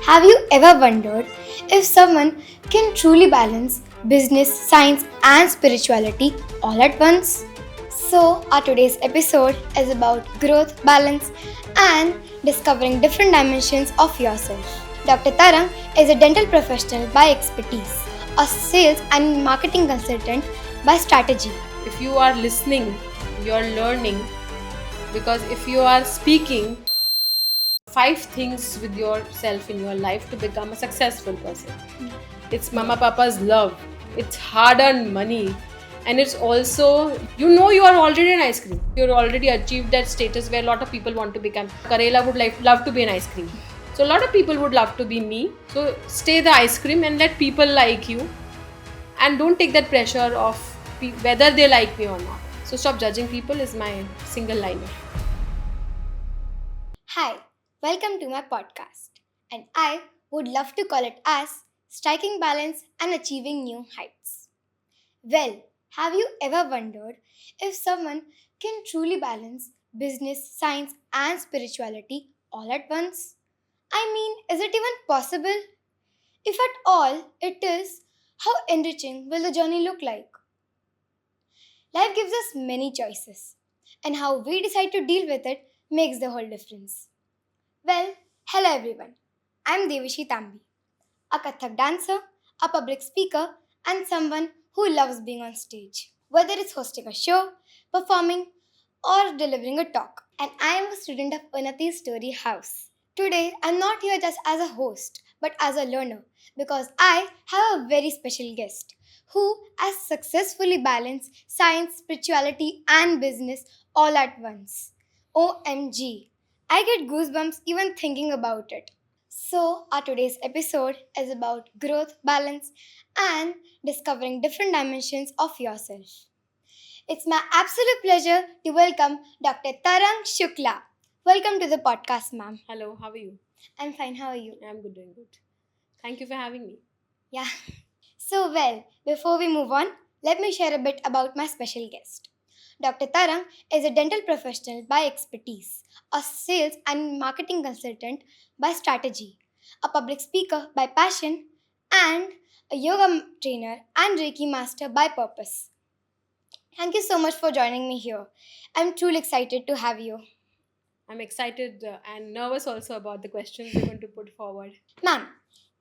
Have you ever wondered if someone can truly balance business, science, and spirituality all at once? So, our today's episode is about growth, balance, and discovering different dimensions of yourself. Dr. Tarang is a dental professional by expertise, a sales and marketing consultant by strategy. If you are listening, you're learning, because if you are speaking, 5 things with yourself in your life to become a successful person. It's mama papa's love, it's hard earned money, and it's also you are already an ice cream. You're already achieved that status where a lot of people want to become. Karela would love to be an ice cream. So a lot of people would love to be me. So stay the ice cream and let people like you, and don't take that pressure of whether they like me or not. So stop judging people is my single liner. Hi, welcome to my podcast. And I would love to call it as Striking Balance and Achieving New Heights. Well, have you ever wondered if someone can truly balance business, science, and spirituality all at once? I mean, is it even possible? If at all it is, how enriching will the journey look like? Life gives us many choices, and how we decide to deal with it makes the whole difference. Well, hello everyone. I'm Devishi Tambi, a Kathak dancer, a public speaker, and someone who loves being on stage. Whether it's hosting a show, performing, or delivering a talk. And I am a student of Unnati's Story House. Today, I'm not here just as a host, but as a learner, because I have a very special guest who has successfully balanced science, spirituality, and business all at once. OMG. I get goosebumps even thinking about it. So, our today's episode is about growth, balance, and discovering different dimensions of yourself. It's my absolute pleasure to welcome Dr. Tarang Shukla. Welcome to the podcast, ma'am. Hello, how are you? I'm fine, how are you? I'm good, doing good. Thank you for having me. Yeah. So, before we move on, let me share a bit about my special guest. Dr. Tarang is a dental professional by expertise, a sales and marketing consultant by strategy, a public speaker by passion, and a yoga trainer and Reiki master by purpose. Thank you so much for joining me here. I'm truly excited to have you. I'm excited and nervous also about the questions you're going to put forward. Ma'am,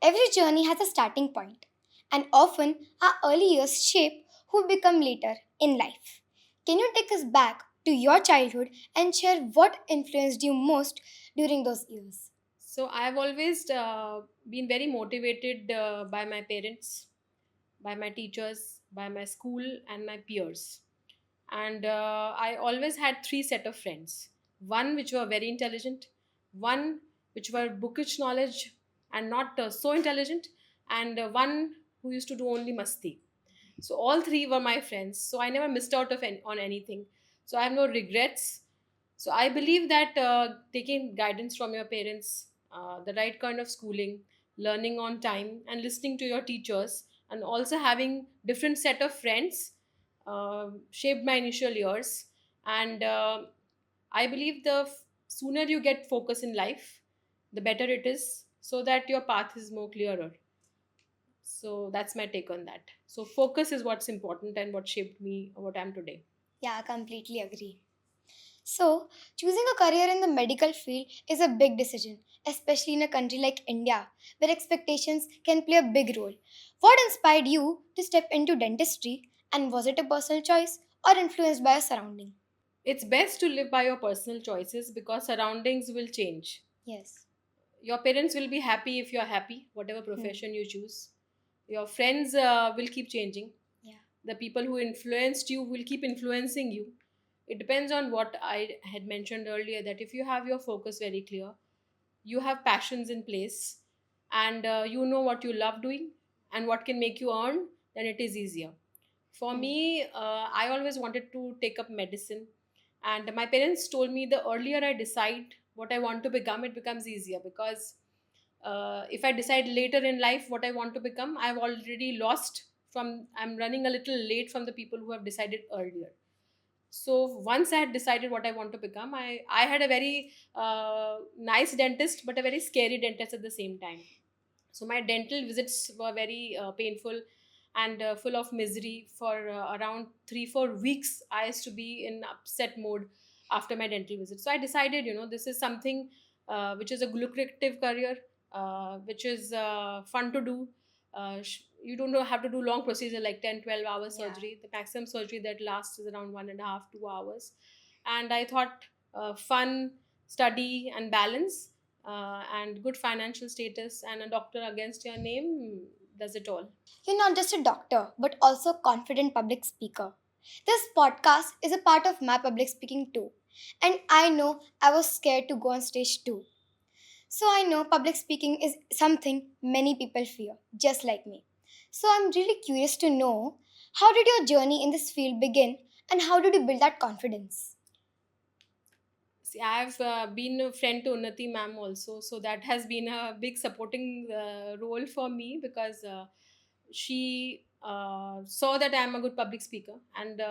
every journey has a starting point, and often our early years shape who we become later in life. Can you take us back to your childhood and share what influenced you most during those years? So, I've always been very motivated by my parents, by my teachers, by my school, and my peers. And I always had three set of friends. One which were very intelligent, one which were bookish knowledge and not so intelligent, and one who used to do only masti. So all three were my friends. So I never missed out on anything. So I have no regrets. So I believe that taking guidance from your parents, the right kind of schooling, learning on time, and listening to your teachers, and also having different set of friends shaped my initial years. And I believe sooner you get focus in life, the better it is, so that your path is more clearer. So that's my take on that. So focus is what's important and what shaped me what I'm today. Yeah, I completely agree. So, choosing a career in the medical field is a big decision, especially in a country like India, where expectations can play a big role. What inspired you to step into dentistry, and was it a personal choice or influenced by your surrounding? It's best to live by your personal choices because surroundings will change. Yes. Your parents will be happy if you're happy, whatever Hmm. profession you choose. Your friends will keep changing. Yeah. The people who influenced you will keep influencing you. It depends on what I had mentioned earlier, that if you have your focus very clear, you have passions in place, and you know what you love doing and what can make you earn, then it is easier. For Hmm. me, I always wanted to take up medicine, and my parents told me the earlier I decide what I want to become, it becomes easier, because if I decide later in life what I want to become, I've already lost. I'm running a little late from the people who have decided earlier. So once I had decided what I want to become, I had a very nice dentist, but a very scary dentist at the same time. So my dental visits were very painful and full of misery for around 3 4 weeks. I used to be in upset mode after my dental visit. So I decided, this is something which is a lucrative career, which is fun to do. You don't have to do long procedure like 10 12 hour Yeah. surgery. The maximum surgery that lasts is around 1.5 2 hours. And I thought fun, study, and balance, and good financial status and a doctor against your name does it all. You're not just a doctor, but also a confident public speaker. This podcast is a part of my public speaking too. And I know I was scared to go on stage too. So I know public speaking is something many people fear, just like me. So I'm really curious to know, how did your journey in this field begin and how did you build that confidence? See, I've been a friend to Unnati ma'am also, so that has been a big supporting role for me, because she saw that I'm a good public speaker and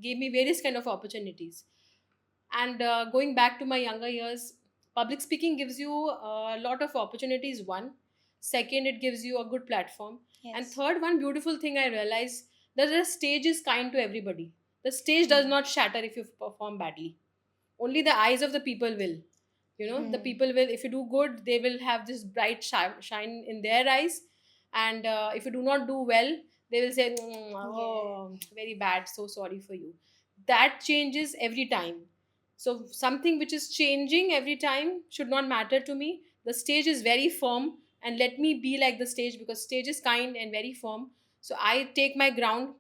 gave me various kind of opportunities. And going back to my younger years, public speaking gives you a lot of opportunities. One, second, it gives you a good platform, and Yes. third, one beautiful thing I realized, that the stage is kind to everybody. The stage does not shatter if you perform badly. Only the eyes of the people will, the Hmm. people will, if you do good, they will have this bright shine in their eyes. And if you do not do well, they will say, Yeah. oh, very bad, so sorry for you. That changes every time. So something which is changing every time should not matter to me. The stage is very firm, and let me be like the stage, because stage is kind and very firm. So I take my ground,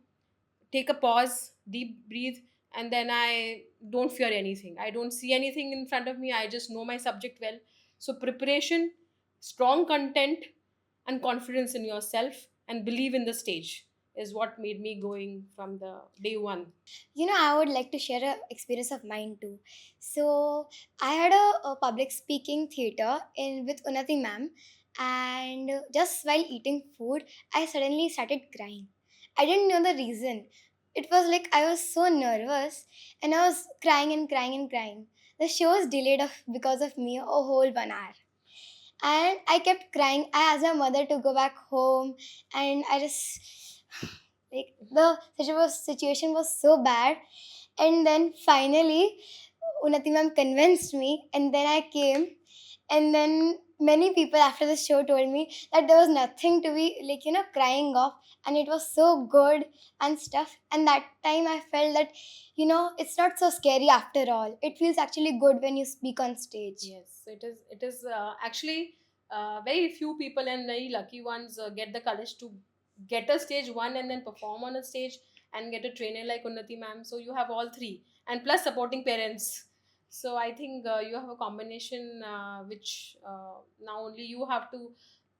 take a pause, deep breathe, and then I don't fear anything. I don't see anything in front of me. I just know my subject well. So preparation, strong content, and confidence in yourself, and believe in the stage is what made me going from the day one. I would like to share an experience of mine too. So, I had a public speaking theater in with Unnati ma'am, and just while eating food, I suddenly started crying. I didn't know the reason. It was like I was so nervous, and I was crying and crying and crying. The show was delayed because of me a whole 1 hour, and I kept crying. I asked my mother to go back home, and I just like the situation was so bad. And then finally, Unati ma'am convinced me, and then I came. And then many people after the show told me that there was nothing to be crying off, and it was so good and stuff. And that time I felt that it's not so scary after all. It feels actually good when you speak on stage. Yes, it is. It is actually very few people and very lucky ones get the courage to get a stage one and then perform on a stage and get a trainer like Unnati ma'am. So you have all three, and plus supporting parents. So I think you have a combination which now only you have to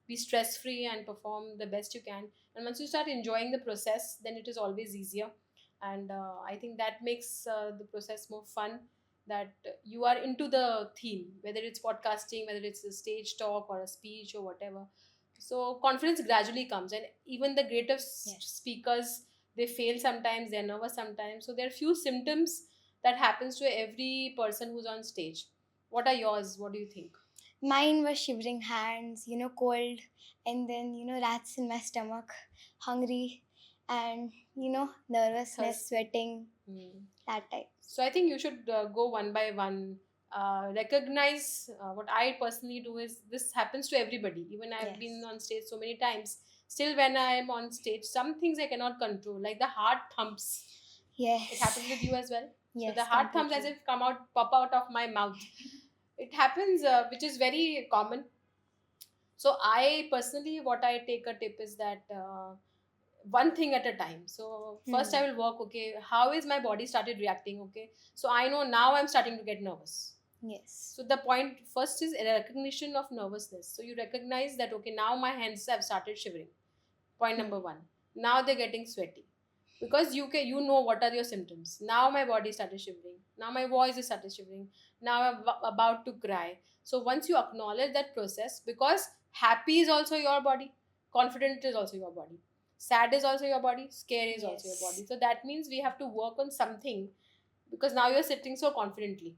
be stress free and perform the best you can. And once you start enjoying the process, then it is always easier. And I think that makes the process more fun, that you are into the theme, whether it's podcasting, whether it's a stage talk or a speech or whatever. So confidence gradually comes, and even the greatest Yes. speakers, they fail sometimes, they're nervous sometimes. So there are few symptoms that happens to every person who's on stage. What are yours? What do you think? Mine was shivering hands, cold, and then, rats in my stomach, hungry, and, nervousness, Thirst. sweating, Hmm. that type. So I think you should go one by one. Recognize what I personally do is, this happens to everybody. Even I've been Yes. on stage so many times. Still, when I am on stage, some things I cannot control, like the heart thumps. It Yes. happens with you as well. So the Yes, heart thumps as completely. if pop out of my mouth. It happens, which is very common. So I personally, what I take a tip is that. One thing at a time. So first I Hmm. will work, okay, how is my body started reacting, okay, so I know now I'm starting to get nervous. Yes. So the point first is a recognition of nervousness. So you recognize that, okay, now my hands have started shivering. Point Hmm. number one. Now they're getting sweaty, because you know what are your symptoms. Now my body started shivering. Now my voice is started shivering. Now I'm about to cry. So once you acknowledge that process, because happy is also your body, confident is also your body, sad is also your body, scary is also your Yes. body. So that means we have to work on something because now you're sitting so confidently.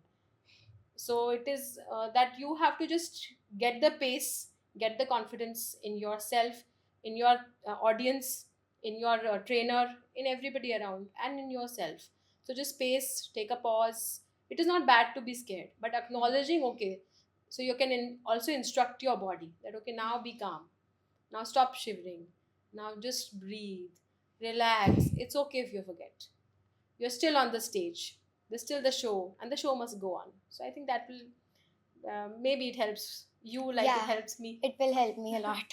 So it is that you have to just get the pace, get the confidence in yourself, in your audience, in your trainer, in everybody around, and in yourself. So just pace, take a pause. It is not bad to be scared, but acknowledging, okay, so you can also instruct your body that, okay, now be calm, now stop shivering, now just breathe, relax. It's okay if you forget, you're still on the stage, there's still the show, and the show must go on. So I think that will, maybe it helps you like it Yeah, helps me. it will help me a lot.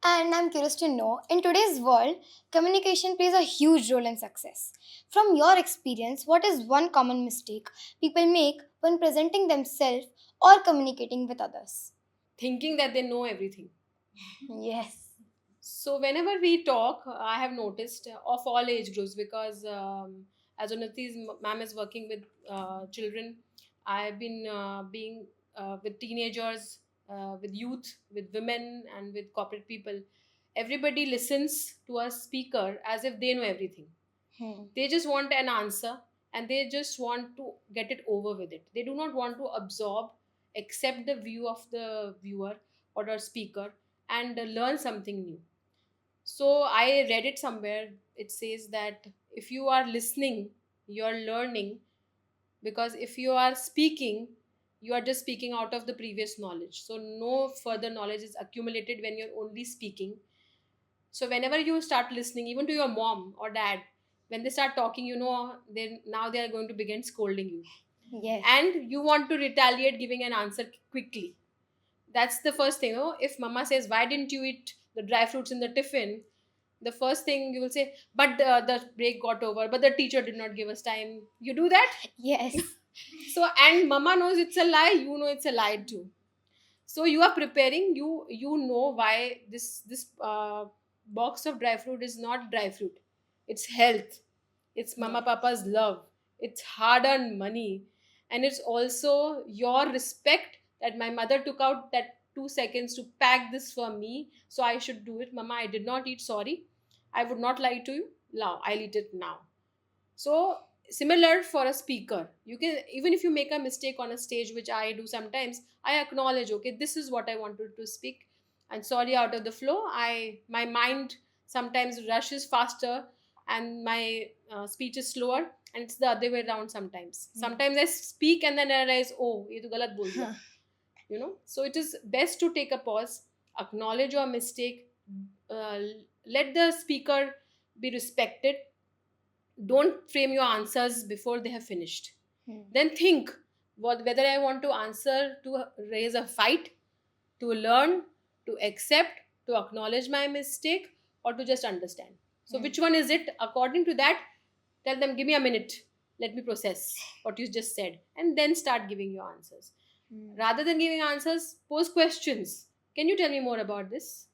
And I'm curious to know, in today's world, communication plays a huge role in success. From your experience, what is one common mistake people make when presenting themselves or communicating with others? Thinking that they know everything. Yes. So whenever we talk, I have noticed of all age groups, because as Unnati's ma'am is working with children, I have been being with teenagers, with youth, with women, and with corporate people. Everybody listens to a speaker as if they know everything. Hmm. They just want an answer, and they just want to get it over with it. They do not want to absorb, accept the view of the viewer or the speaker, and learn something new. So I read it somewhere. It says that if you are listening, you're learning, because if you are speaking, you are just speaking out of the previous knowledge. So no further knowledge is accumulated when you're only speaking. So whenever you start listening, even to your mom or dad, when they start talking, then now they are going to begin scolding you, Yes. and you want to retaliate, giving an answer quickly. That's the first thing. If mama says, why didn't you eat the dry fruits in the tiffin, the first thing you will say, but the break got over, but the teacher did not give us time. You do that. Yes. So, and mama knows it's a lie, you know it's a lie too. So you are preparing, you know why this box of dry fruit is not dry fruit. It's health, it's mama Yes. papa's love, it's hard earned money, and it's also your respect that my mother took out that 2 seconds to pack this for me, so I should do it. Mama, I did not eat, sorry, I would not lie to you. Now I'll eat it now. So similar for a speaker, you can, even if you make a mistake on a stage, which I do sometimes, I acknowledge, okay, this is what I wanted to speak, and sorry, out of the flow, my mind sometimes rushes faster, and my speech is slower, and it's the other way around sometimes. Sometimes I speak and then I realize, oh, ye to galat bol diya. So it is best to take a pause, acknowledge your mistake, uh, let the speaker be respected. Don't frame your answers before they have finished. Hmm. Then think whether I want to answer to raise a fight, to learn, to accept, to acknowledge my mistake, or to just understand. So Hmm. which one is it? According to that, tell them, give me a minute, let me process what you just said, and then start giving your answers. Hmm. Rather than giving answers, pose questions. Can you tell me more about this?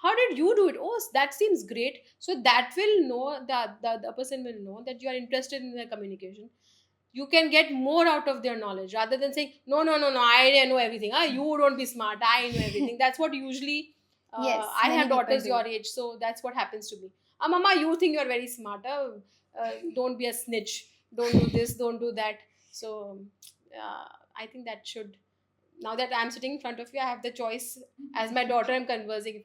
How did you do it? Oh, that seems great. So that will know that the person will know that you are interested in their communication. You can get more out of their knowledge rather than saying, no, no, no, no, I know everything. You don't be smart. I know everything. That's what usually, Yes, I many have people daughters do. your age. So that's what happens to me. Mama, you think you're very smart. Don't be a snitch. Don't do this. Don't do that. So I think that should, now that I'm sitting in front of you, I have the choice. As my daughter, I'm conversing.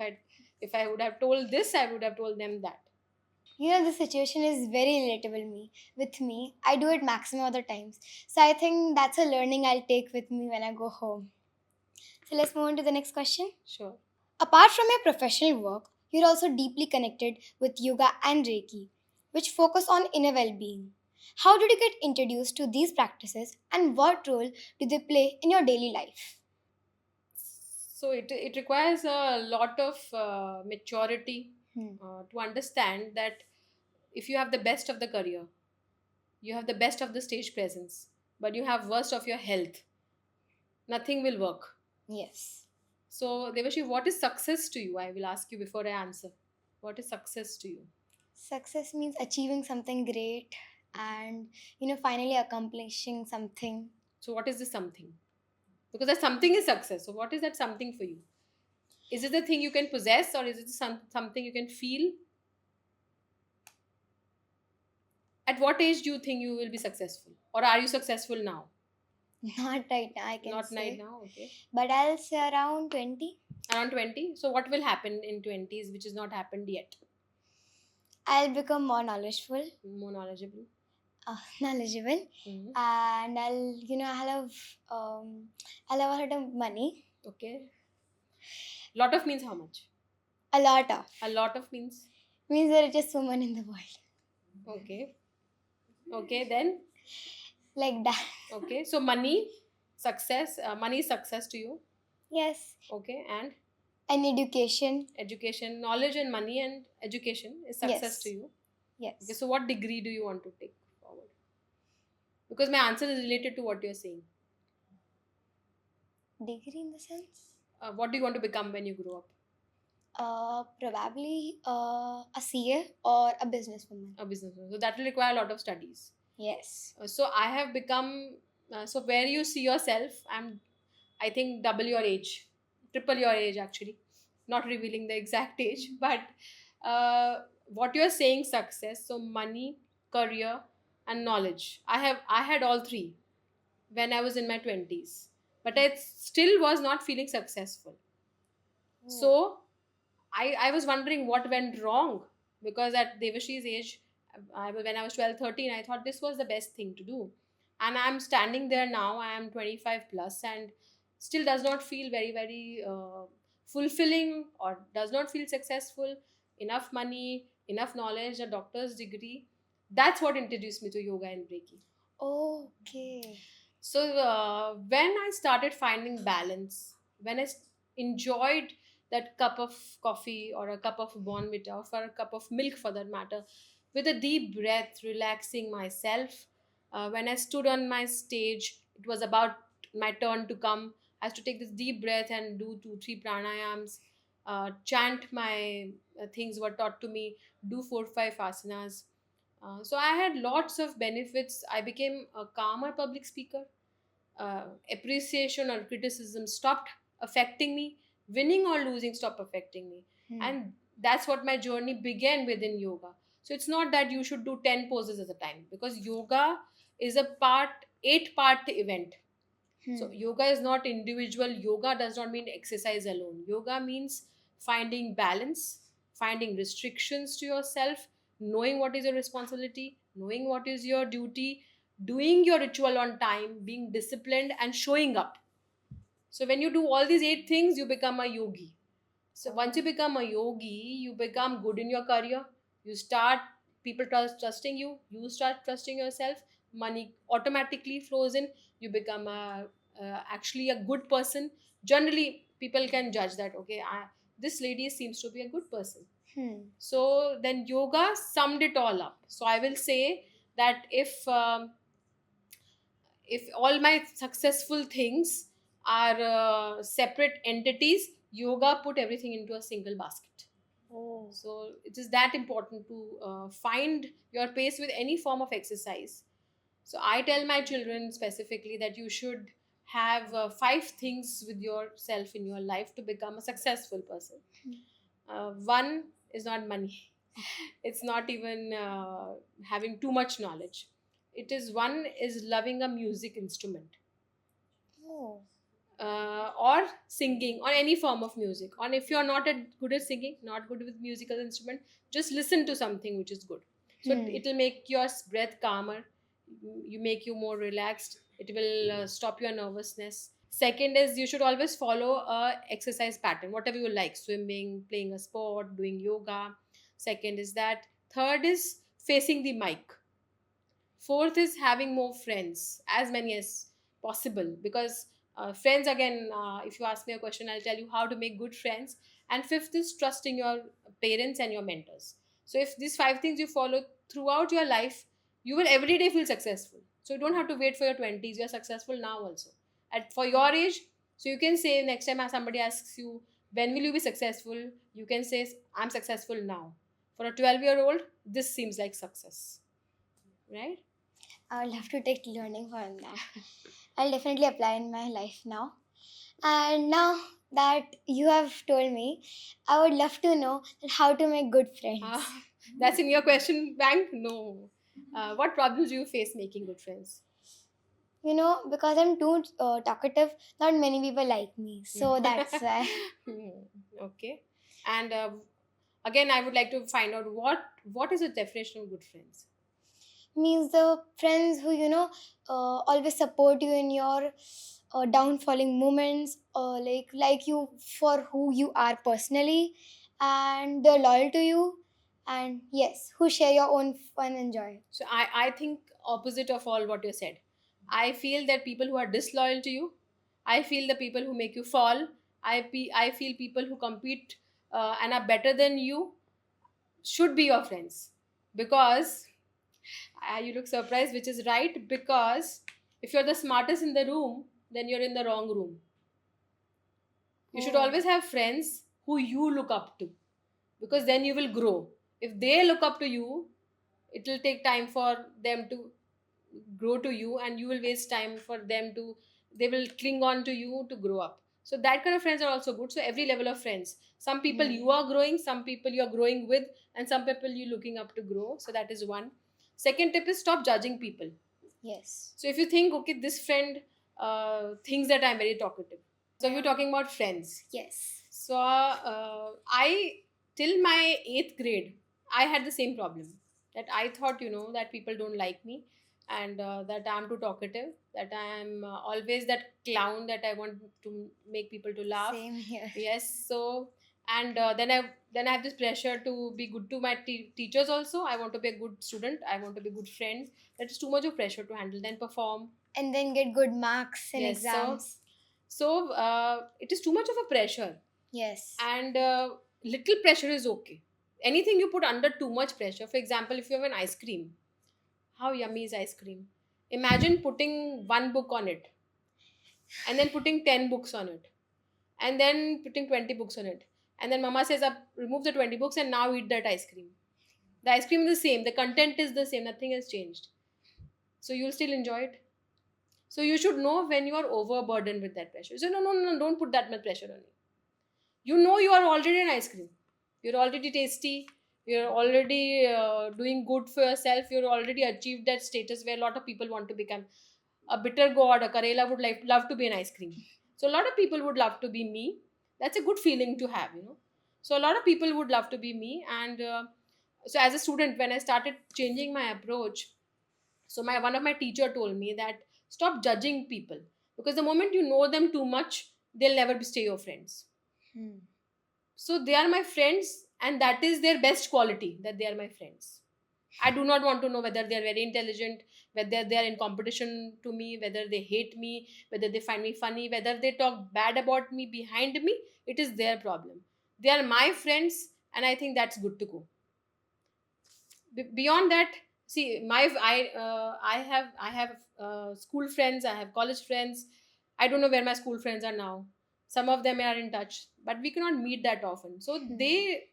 If I would have told this, I would have told them that. The situation is very relatable me with me. I do it maximum of the times. So I think that's a learning I'll take with me when I go home. So let's move on to the next question. Sure. Apart from your professional work, you're also deeply connected with yoga and Reiki, which focus on inner well-being. How did you get introduced to these practices and what role do they play in your daily life? So it requires a lot of maturity Hmm. to understand that if you have the best of the career, you have the best of the stage presence, but you have worst of your health, nothing will work. Yes. So Devashi, what is success to you? I will ask you before I answer. What is success to you? Success means achieving something great and finally accomplishing something. So what is this something? Because that something is success. So what is that something for you? Is it the thing you can possess, or is it something you can feel? At what age do you think you will be successful? Or are you successful now? Not right now, I can Not right say. now, okay. But I'll say around 20. Around 20. So what will happen in 20s which has not happened yet? I'll become more knowledgeable, More knowledgeable. knowledgeable, Mhm. and I'll have a lot of money. Okay. Lot of means how much? A lot of A lot of means. means the richest woman in the world, Okay. Okay, then. like that. Okay. So money, success. Money is success to you. Yes, Okay. And and education. education, knowledge and money and education is success Yes. to you. Yes. Okay. So what degree do you want to take forward? Because my answer is related to what you're saying. Degree in the sense, What do you want to become when you grow up? probably a CA or a businesswoman. A businessman. So that will require a lot of studies. Yes. So I have become. So where you see yourself, I think double your age, triple your age actually. Not revealing the exact age, but what you're saying success. So money, career, and knowledge. I had all three when I was in my 20s, but I still was not feeling successful. So I was wondering what went wrong, because at Devashi's age, when I was 12, 13, I thought this was the best thing to do. And I'm standing there now, I am 25 plus, and still does not feel very, very fulfilling, or does not feel successful. Enough money, enough knowledge, a doctor's degree. That's what introduced me to yoga and Reiki. Okay. So when I started finding balance, when enjoyed that cup of coffee or a cup of Bonvita or for a cup of milk for that matter, with a deep breath, relaxing myself. When I stood on my stage, it was about my turn to come. I had to take this deep breath and do 2, 3 pranayams, chant my things were taught to me, do 4, 5 asanas. So I had lots of benefits. I became a calmer public speaker. Appreciation or criticism stopped affecting me. Winning or losing stopped affecting me. And that's what my journey began within yoga. So it's not that you should do 10 poses at a time, because yoga is a 8 part event. So yoga is not individual. Yoga does not mean exercise alone. Yoga means finding balance, finding restrictions to yourself, knowing what is your responsibility, knowing what is your duty, doing your ritual on time, being disciplined, and showing up. So when you do all these 8 things, you become a yogi. So once you become a yogi, you become good in your career. You start people trusting you. You start trusting yourself. Money automatically flows in. You become actually a good person. Generally, people can judge that. Okay, this lady seems to be a good person. So then yoga summed it all up. So I will say that if all my successful things are separate entities, yoga put everything into a single basket. Oh. So it is that important to find your pace with any form of exercise. So I tell my children specifically that you should have 5 things with yourself in your life to become a successful person. One is not money. It's not even having too much knowledge. It is one is loving a music instrument, Oh. or singing, or any form of music. Or if you're not good at singing, not good with musical instrument, just listen to something which is good. So it will make your breath calmer. You make you more relaxed. It will stop your nervousness. Second is you should always follow a exercise pattern, whatever you like: swimming, playing a sport, doing yoga. Second is that. Third is facing the mic. Fourth is having more friends, as many as possible, because friends, again, if you ask me a question, I'll tell you how to make good friends. And fifth is trusting your parents and your mentors. So if these 5 things you follow throughout your life, you will every day feel successful. So you don't have to wait for your 20s. You're successful now also at for your age. So you can say next time as somebody asks you when will you be successful, you can say I'm successful now. For a 12-year-old, this seems like success, right? I will have to take learning from that. I'll definitely apply in my life now. And now that you have told me, I would love to know that how to make good friends. That's in your question bank? No. What problems do you face making good friends? Because I'm too talkative, not many people like me. So that's why. Hmm, okay. And again, I would like to find out what is the definition of good friends. Means the friends who, always support you in your downfalling moments, like you for who you are personally, and they're loyal to you, and yes, who share your own fun and joy. So I think opposite of all what you said. I feel that people who are disloyal to you, I feel the people who make you fall. I feel people who compete and are better than you should be your friends, because you look surprised, which is right, because if you're the smartest in the room, then you're in the wrong room. You should Oh. always have friends who you look up to, because then you will grow. If they look up to you, it will take time for them to grow to you, and you will waste time for them to, they will cling on to you to grow up. So that kind of friends are also good. So every level of friends, some people you are growing, some people you are growing with, and some people you looking up to grow. So that is one. Second tip is stop judging people. Yes. So if you think, okay, this friend thinks that I'm very talkative, so you're talking about friends. Yes. So I, till my 8th grade, I had the same problem, that I thought, that people don't like me, and that I'm too talkative, that I'm always that clown, that I want to make people to laugh. Same here. Yes. So, and then I have this pressure to be good to my teachers also. I want to be a good student. I want to be a good friend. That is too much of pressure to handle. Then perform. And then get good marks in Yes. exams. So it is too much of a pressure, Yes. and little pressure is okay. Anything you put under too much pressure, for example, if you have an ice cream, how yummy is ice cream? Imagine putting one book on it, and then putting 10 books on it, and then putting 20 books on it, and then mama says, up, remove the 20 books and now eat that ice cream. The ice cream is the same, the content is the same, nothing has changed. So you'll still enjoy it. So you should know when you are overburdened with that pressure. So no, no, no, don't put that much pressure on you. You are already an ice cream. You're already tasty. You're already doing good for yourself. You're already achieved that status where a lot of people want to become. A bitter god, a Karela would love to be an ice cream. So a lot of people would love to be me. That's a good feeling to have. So a lot of people would love to be me. And so as a student, when I started changing my approach, so my one of my teacher told me that stop judging people, because the moment you know them too much, they'll never stay your friends. So they are my friends, and that is their best quality, that they are my friends. I do not want to know whether they are very intelligent, whether they are in competition to me, whether they hate me, whether they find me funny, whether they talk bad about me behind me. It is their problem. They are my friends, and I think that's good to go. Beyond that, see, I have school friends, I have college friends. I don't know where my school friends are now. Some of them are in touch, but we cannot meet that often. So they,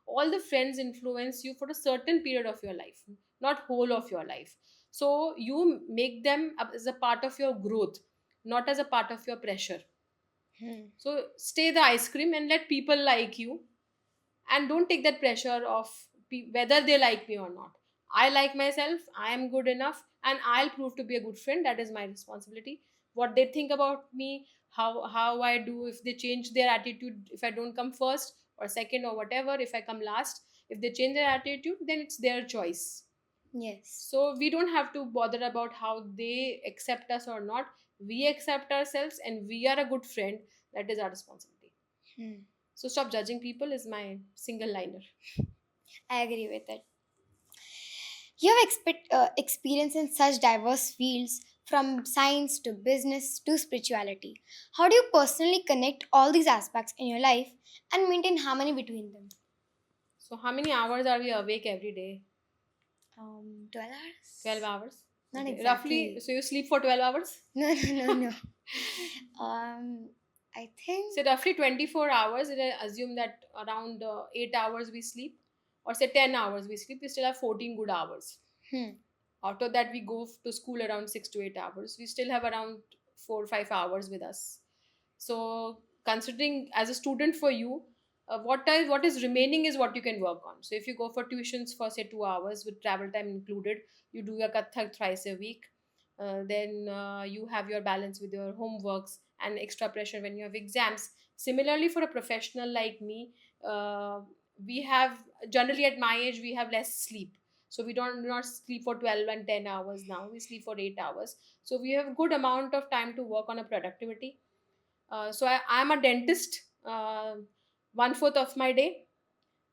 all the friends influence you for a certain period of your life, not whole of your life. So you make them as a part of your growth, not as a part of your pressure. So stay the ice cream and let people like you, and don't take that pressure of whether they like me or not. I like myself, I am good enough, and I'll prove to be a good friend. That is my responsibility. What they think about me, how I do, if they change their attitude, if I don't come first or second or whatever, if I come last, if they change their attitude, then it's their choice. Yes. So we don't have to bother about how they accept us or not. We accept ourselves and we are a good friend. That is our responsibility. So stop judging people is my single liner. I agree with it. You have experience in such diverse fields, from science to business to spirituality. How do you personally connect all these aspects in your life and maintain harmony between them? So how many hours are we awake every day? 12 hours? 12 hours. Not Okay. exactly. Roughly, so you sleep for 12 hours? No, no, no, no. I think. So roughly 24 hours, and I assume that around 8 hours we sleep, or say 10 hours we sleep, we still have 14 good hours. Out of that, we go to school around 6 to 8 hours. We still have around 4 or 5 hours with us. So considering as a student for you, what is remaining is what you can work on. So if you go for tuitions for say 2 hours with travel time included, you do your Kathak thrice a week, then you have your balance with your homeworks and extra pressure when you have exams. Similarly, for a professional like me, uh, we have generally at my age we have less sleep. So we don't do not sleep for 12 and 10 hours now. We sleep for 8 hours. So we have a good amount of time to work on a productivity. I'm a dentist, one fourth of my day.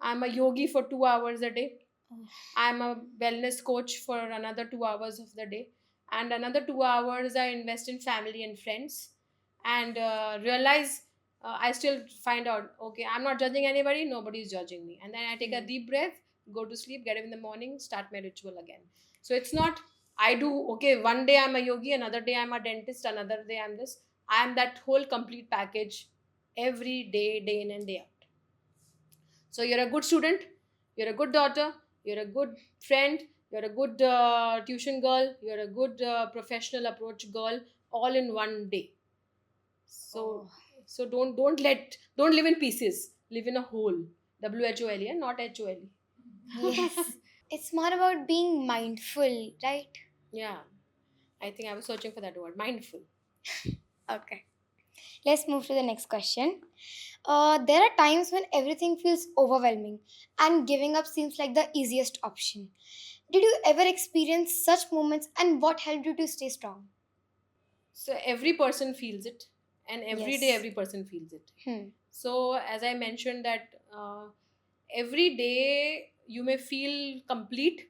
I'm a yogi for 2 hours a day. Oh. I'm a wellness coach for another 2 hours of the day. And another 2 hours I invest in family and friends. And realize I still find out, okay, I'm not judging anybody, nobody's judging me. And then I take a deep breath, go to sleep, get up in the morning, start my ritual again. So it's not, I do, okay, one day I'm a yogi, another day I'm a dentist, another day I'm this. I'm that whole complete package every day, day in and day out. So you're a good student, you're a good daughter, you're a good friend, you're a good tuition girl, you're a good professional approach girl, all in one day. So Oh. so don't live in pieces, live in a whole. WHOLE, not HOLE. Yes. It's more about being mindful, right? Yeah, I think I was searching for that word, mindful. Okay. Let's move to the next question. There are times when everything feels overwhelming and giving up seems like the easiest option. Did you ever experience such moments and what helped you to stay strong? So every person feels it, and every day Yes. every person feels it. Hmm. So as I mentioned that every day you may feel complete,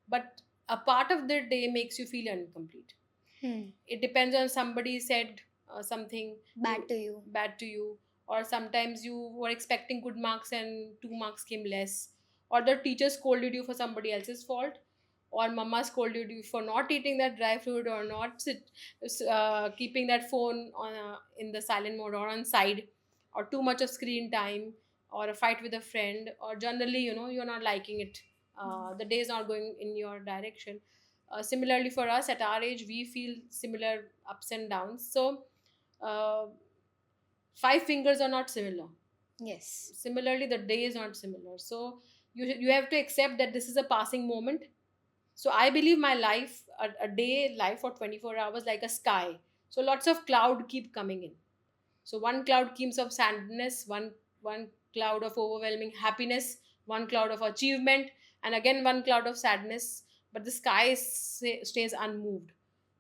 but a part of the day makes you feel incomplete. Hmm. It depends on somebody said something Bad to you. bad to you, or sometimes you were expecting good marks and 2 marks came less, or the teacher scolded you for somebody else's fault, or mama scolded you for not eating that dry fruit, or not keeping that phone on in the silent mode or on side, or too much of screen time, or a fight with a friend, or generally you're not liking it. The day is not going in your direction. Similarly, for us at our age, we feel similar ups and downs. So uh, five fingers are not similar. Yes. Similarly, the day is not similar. So you have to accept that this is a passing moment. So I believe my life, a day life for 24 hours, like a sky. So lots of cloud keep coming in. So one cloud keeps of sadness, one cloud of overwhelming happiness, one cloud of achievement, and again one cloud of sadness. But the sky stays unmoved.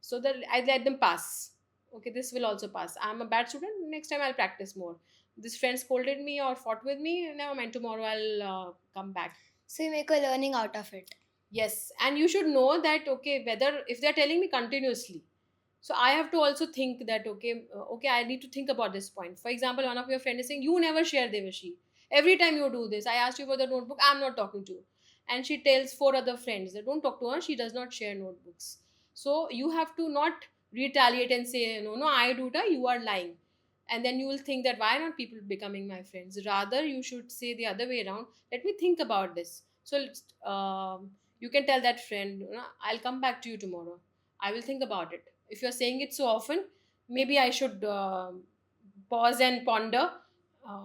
So that I let them pass. Okay, this will also pass. I'm a bad student. Next time I'll practice more. This friend scolded me or fought with me. Never mind. Tomorrow I'll come back. So you make a learning out of it. Yes, and you should know that okay, whether if they're telling me continuously, so I have to also think that okay, I need to think about this point. For example, one of your friends is saying you never share Devashi. Every time you do this, I asked you for the notebook. I'm not talking to you, and she tells four other friends that don't talk to her. She does not share notebooks. So you have to not retaliate and say no, I do that. You are lying, and then you will think that why not people becoming my friends? Rather, you should say the other way around. Let me think about this. So you can tell that friend, I'll come back to you tomorrow. I will think about it. If you're saying it so often, maybe I should pause and ponder.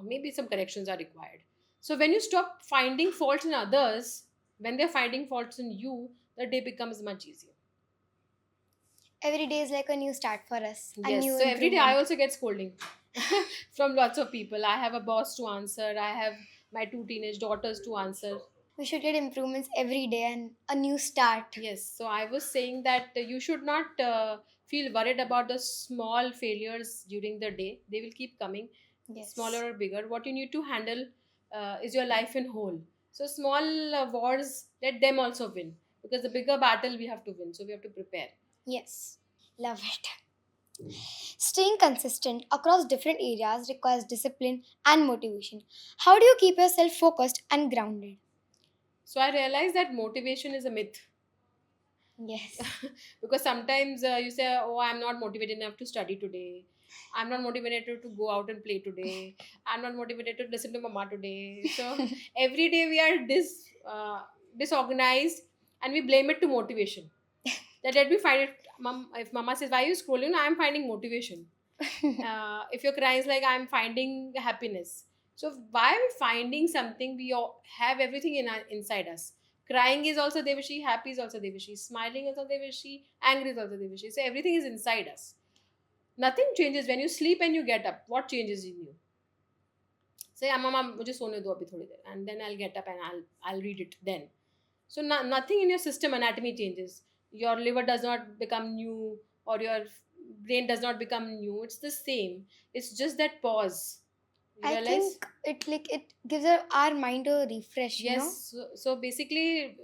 Maybe some corrections are required. So when you stop finding faults in others, when they're finding faults in you, the day becomes much easier. Every day is like a new start for us. A Yes. new So every day I improvement. also get scolding from lots of people. I have a boss to answer. I have my two teenage daughters to answer. We should get improvements every day and a new start. Yes, so I was saying that you should not feel worried about the small failures during the day. They will keep coming, Yes. smaller or bigger. What you need to handle is your life in whole. So small wars, let them also win, because the bigger battle we have to win. So we have to prepare. Yes. Love it. Staying consistent across different areas requires discipline and motivation. How do you keep yourself focused and grounded? So I realized that motivation is a myth. Yes. Because sometimes you say, oh, I'm not motivated enough to study today, I'm not motivated to go out and play today, I'm not motivated to listen to mama today. So every day we are disorganized, and we blame it to motivation. That let me find it. If mama says why are you scrolling, I'm finding motivation. If you're crying, it's like I'm finding happiness. So why are we finding something? We all have everything inside us. Crying is also Devashi, happy is also Devashi, smiling is also Devashi, angry is also Devashi. So everything is inside us. Nothing changes when you sleep and you get up. What changes in you? Say, Mama, मुझे सोने दो अभी थोड़ी देर, and then I'll get up and I'll read it then. So nothing in your system anatomy changes. Your liver does not become new, or your brain does not become new. It's the same. It's just that pause. You I realize? think it gives our mind a refresh, you know. Yes. So basically,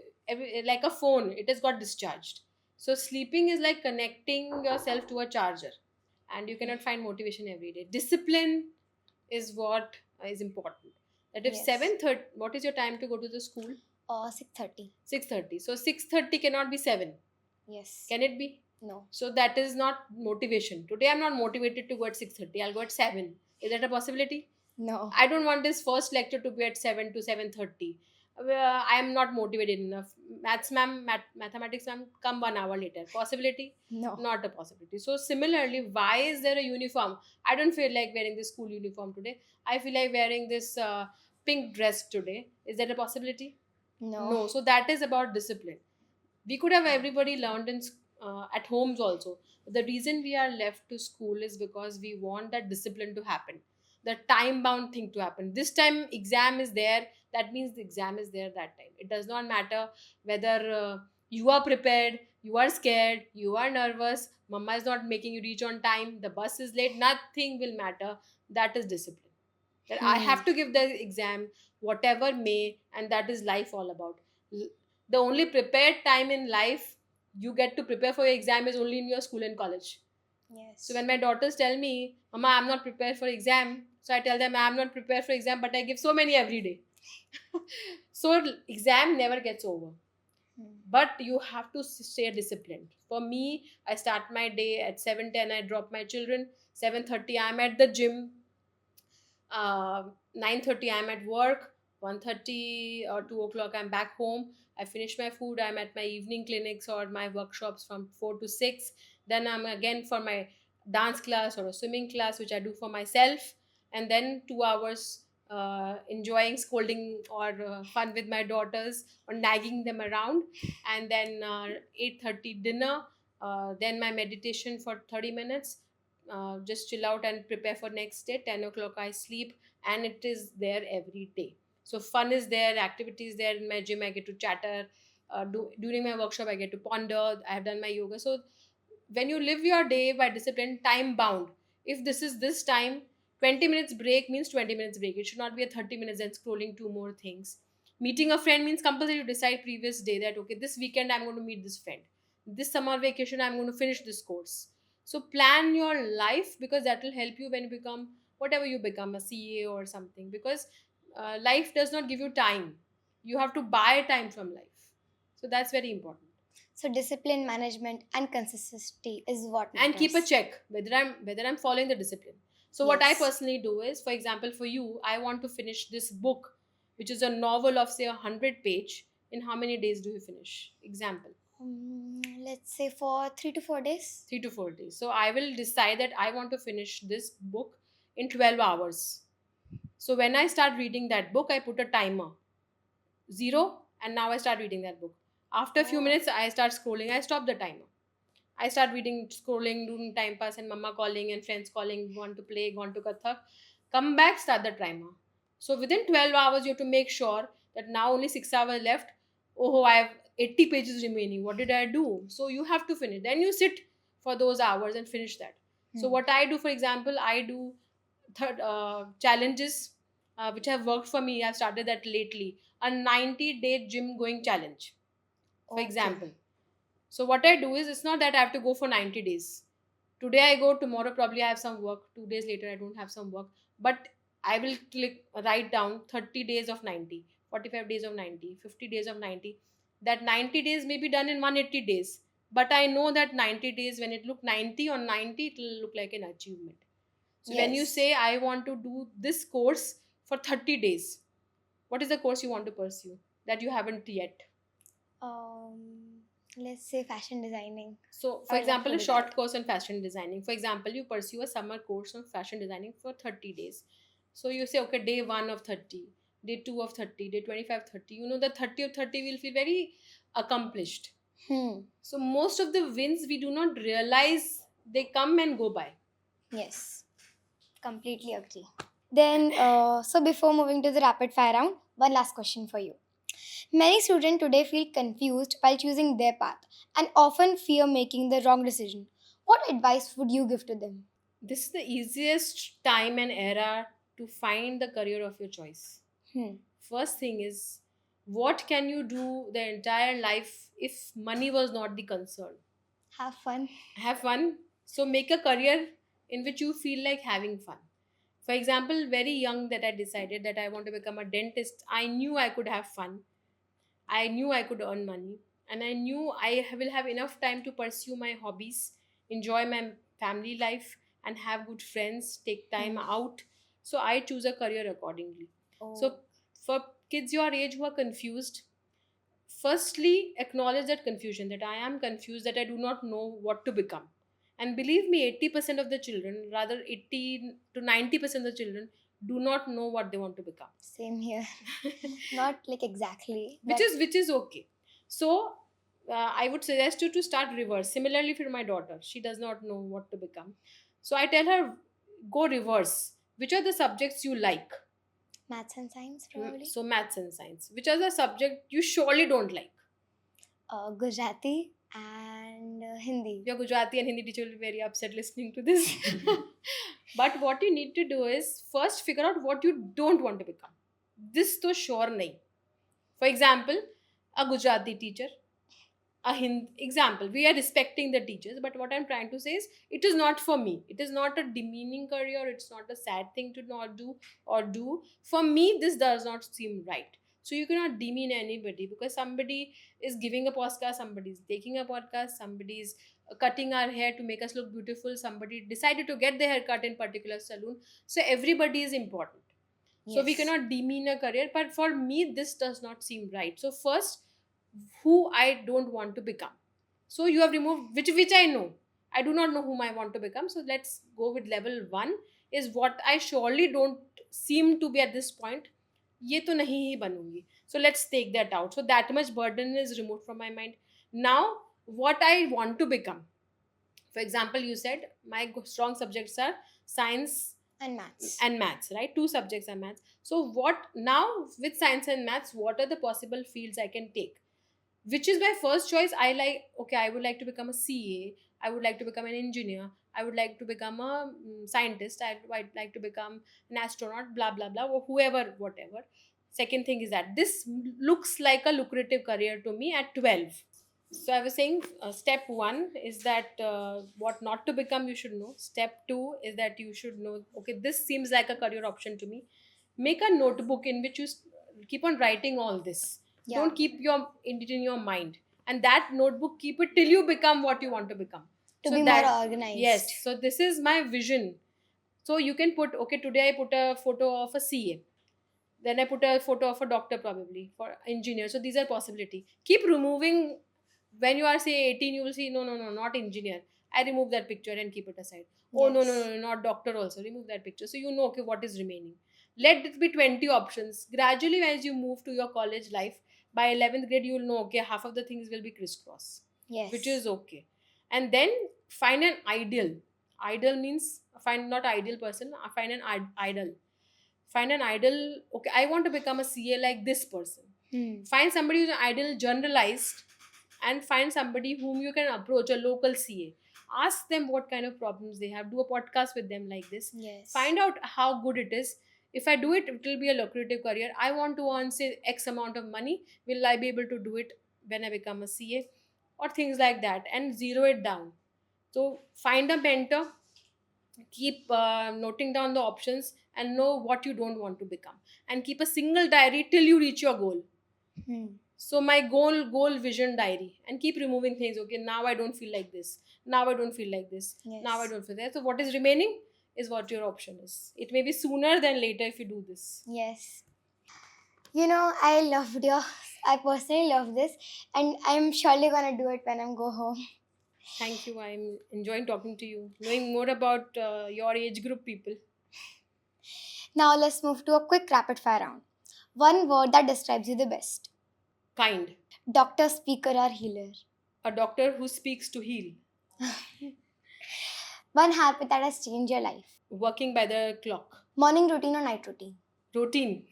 like a phone, it has got discharged. So sleeping is like connecting yourself to a charger, and you cannot find motivation every day. Discipline is what is important. That if Yes. 7:30, what is your time to go to the school? 6:30. 6:30. So 6:30 cannot be 7. Yes. Can it be? No. So that is not motivation. Today I'm not motivated to go at 6:30. I'll go at 7. Is that a possibility? No. I don't want this first lecture to be at 7 to 7:30. I am not motivated enough. Mathematics ma'am, come 1 hour later. Possibility? No. Not a possibility. So similarly, why is there a uniform? I don't feel like wearing this school uniform today. I feel like wearing this pink dress today. Is that a possibility? No. No. So that is about discipline. We could have everybody learned at homes also. The reason we are left to school is because we want that discipline to happen, the time bound thing to happen. This time exam is there, that means the exam is there that time. It does not matter whether you are prepared, you are scared, you are nervous, mama is not making you reach on time, the bus is late, nothing will matter. That is discipline. That I have to give the exam whatever may, and that is life all about. The only prepared time in life you get to prepare for your exam is only in your school and college. Yes. So when my daughters tell me, Mama, I'm not prepared for exam, so I tell them I'm not prepared for exam, but I give so many every day. So exam never gets over. But you have to stay disciplined. For me, I start my day at 7:10. I drop my children. 7:30, I'm at the gym. 9:30, I'm at work. 1:30 or 2 o'clock, I'm back home. I finish my food. I'm at my evening clinics or my workshops from 4 to 6. Then I'm again for my dance class or a swimming class, which I do for myself. And then 2 hours enjoying scolding or fun with my daughters or nagging them around. And then 8:30 dinner. Then my meditation for 30 minutes. Just chill out and prepare for next day. 10 o'clock I sleep, and it is there every day. So fun is there, activities there. In my gym I get to chatter, during my workshop I get to ponder. I have done my yoga. So when you live your day by discipline, time bound, if this is this time, 20 minutes break means 20 minutes break. It should not be a 30 minutes and scrolling two more things. Meeting a friend means compulsory to decide previous day that okay, this weekend I'm going to meet this friend, this summer vacation I'm going to finish this course. So plan your life, because that will help you when you become whatever you become, a CA or something. Because life does not give you time. You have to buy time from life. So that's very important. So discipline management and consistency is what And keep a matters. check whether I'm following the discipline. So what I Yes. personally do is, for example, for you, I want to finish this book, which is a novel of say 100 page. In how many days do you finish? Example, Let's say for 3 to 4 days. 3 to 4 days. So I will decide that I want to finish this book in 12 hours. So when I start reading that book, I put a timer, 0, and now I start reading that book. After a few Oh. minutes, I start scrolling. I stop the timer. I start reading, scrolling, doing time pass, and mama calling and friends calling, want to play, gone to Kathak. Come back, start the timer. So within 12 hours, you have to make sure that now only 6 hours left. Oh, I have 80 pages remaining. What did I do? So you have to finish. Then you sit for those hours and finish that. So what I do, for example, I do challenges which have worked for me. I've started that lately. A 90-day gym going challenge, for Okay. example. So what I do is, it's not that I have to go for 90 days. Today I go, tomorrow probably I have some work, 2 days later I don't have some work. But I will write down 30 days of 90, 45 days of 90, 50 days of 90. That 90 days may be done in 180 days. But I know that 90 days, when it look 90 on 90, it will look like an achievement. So when you Yes. say, I want to do this course for 30 days, what is the course you want to pursue that you haven't yet? Let's say fashion designing. So, for Or example, a electronic short design. course on fashion designing. For example, you pursue a summer course on fashion designing for 30 days. So you say, okay, day 1 of 30, day 2 of 30, day 25, 30. You know, the 30 of 30 will feel very accomplished. Hmm. So most of the wins we do not realize, they come and go by. Yes. Completely agree. Then, so before moving to the rapid fire round, one last question for you. Many students today feel confused while choosing their path and often fear making the wrong decision. What advice would you give to them? This is the easiest time and era to find the career of your choice. Hmm. First thing is, what can you do the entire life if money was not the concern? Have fun. Have fun. So make a career in which you feel like having fun. For example, very young that I decided that I want to become a dentist, I knew I could have fun. I knew I could earn money, and I knew I will have enough time to pursue my hobbies, enjoy my family life, and have good friends, take time Hmm. out. So I choose a career accordingly. Oh. So for kids your age who are confused, firstly acknowledge that confusion, that I am confused, that I do not know what to become. And believe me, 80% of the children, rather 80 to 90% of the children, do not know what they want to become. Same here. Not like exactly. Which is okay. So I would suggest you to start reverse. Similarly for my daughter, she does not know what to become, so I tell her, go reverse. Which are the subjects you like? Maths and science, probably. So maths and science. Which are the subject you surely don't like? Gujarati and Hindi. Your Gujarati and Hindi teacher will be very upset listening to this. But what you need to do is first figure out what you don't want to become. This to sure nahi. For example, a Gujarati teacher, a Hind example. We are respecting the teachers, but what I'm trying to say is it is not for me. It is not a demeaning career. It's not a sad thing to not do or do. For me, this does not seem right. So you cannot demean anybody because somebody is giving a podcast, somebody is taking a podcast, somebody is cutting our hair to make us look beautiful, somebody decided to get their hair cut in particular salon. So everybody is important. So we Yes. cannot demean a career, but for me, this does not seem right. So first, who I don't want to become. So you have removed which I know. I do not know whom I want to become. So let's go with level one is what I surely don't seem to be at this point. ये तो नहीं ही बनूंगी. So let's take that out. So that much burden is removed from my mind. Now, what I want to become. For example, you said my strong subjects are science And maths. right? Two subjects are maths. So what now with science and maths, what are the possible fields I can take? Which is my first choice? I like, okay, I would like to become a CA, I would like to become an engineer, I would like to become a scientist, I'd like to become an astronaut, blah blah blah, or whoever, whatever. Second thing is that this looks like a lucrative career to me at 12. So I was saying, step one is that what not to become you should know. Step two is that you should know, okay, this seems like a career option to me. Make a notebook in which you keep on writing all this. Yeah. Don't keep it in your mind, and that notebook, keep it till you become what you want to become. To So be that, more organized. yes, so this is my vision. So you can put, okay, today I put a photo of a CA, then I put a photo of a doctor, probably for engineer. So these are possibility. Keep removing. When you are say 18, you will see, no, no, no, not engineer. I remove that picture and keep it aside. Oh, no, no, Yes. no, no, not doctor also. Remove that picture. So you know, okay, what is remaining. Let it be 20 options. Gradually, as you move to your college life, by 11th grade, you will know, okay, half of the things will be crisscross, Yes. which is okay. And then find an ideal. Ideal means find not ideal person, find an idol. Find an idol. Okay, I want to become a CA like this person. Find somebody who's an idol generalized, and find somebody whom you can approach, a local CA. Ask them what kind of problems they have. Do a podcast with them like this. Yes. Find out how good it is. If I do it, it will be a lucrative career. I want to earn, say, X amount of money. Will I be able to do it when I become a CA? Or things like that, and zero it down. So find a mentor, keep noting down the options, and know what you don't want to become, and keep a single diary till you reach your goal. So my goal vision diary, and keep removing things. Okay, now I don't feel like this, now I don't feel like this, now I Yes. don't feel that. So what is remaining is what your option is. It may be sooner than later if you do this. Yes. You know, I loved your. I personally love this, and I'm surely gonna do it when I'm go home. Thank you. I'm enjoying talking to you, knowing more about your age group people. Now let's move to a quick rapid fire round. One word that describes you the best. Kind. Doctor, speaker, or healer. A doctor who speaks to heal. One habit that has changed your life. Working by the clock. Morning routine or night routine. Routine.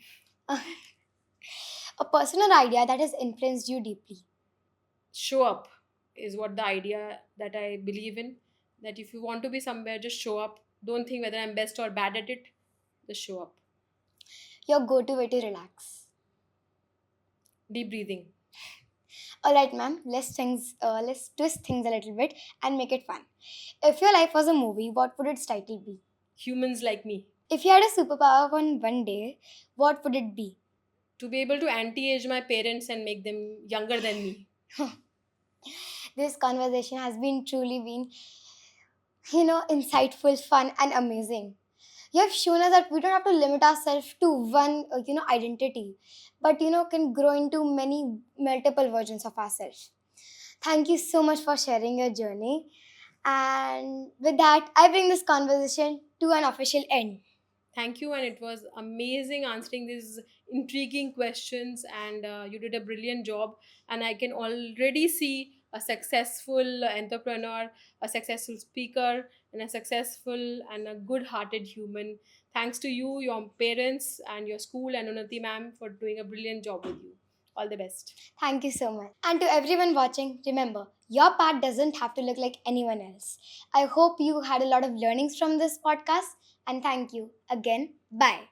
A person or idea that has influenced you deeply. Show up is what the idea that I believe in. That if you want to be somewhere, just show up. Don't think whether I'm best or bad at it. Just show up. Your go-to way to relax. Deep breathing. Alright, ma'am, let's twist things a little bit and make it fun. If your life was a movie, what would its title be? Humans like me. If you had a superpower on one day, what would it be? To be able to anti-age my parents and make them younger than me. This conversation has truly been, insightful, fun, and amazing. You have shown us that we don't have to limit ourselves to one, identity, but can grow into many multiple versions of ourselves. Thank you so much for sharing your journey. And with that, I bring this conversation to an official end. Thank you, and it was amazing answering these intriguing questions, and you did a brilliant job. And I can already see a successful entrepreneur, a successful speaker, and a successful and a good-hearted human. Thanks to you, your parents, and your school, and Unnati ma'am for doing a brilliant job with you. All the best. Thank you so much. And to everyone watching, remember, your path doesn't have to look like anyone else. I hope you had a lot of learnings from this podcast. And thank you again. Bye.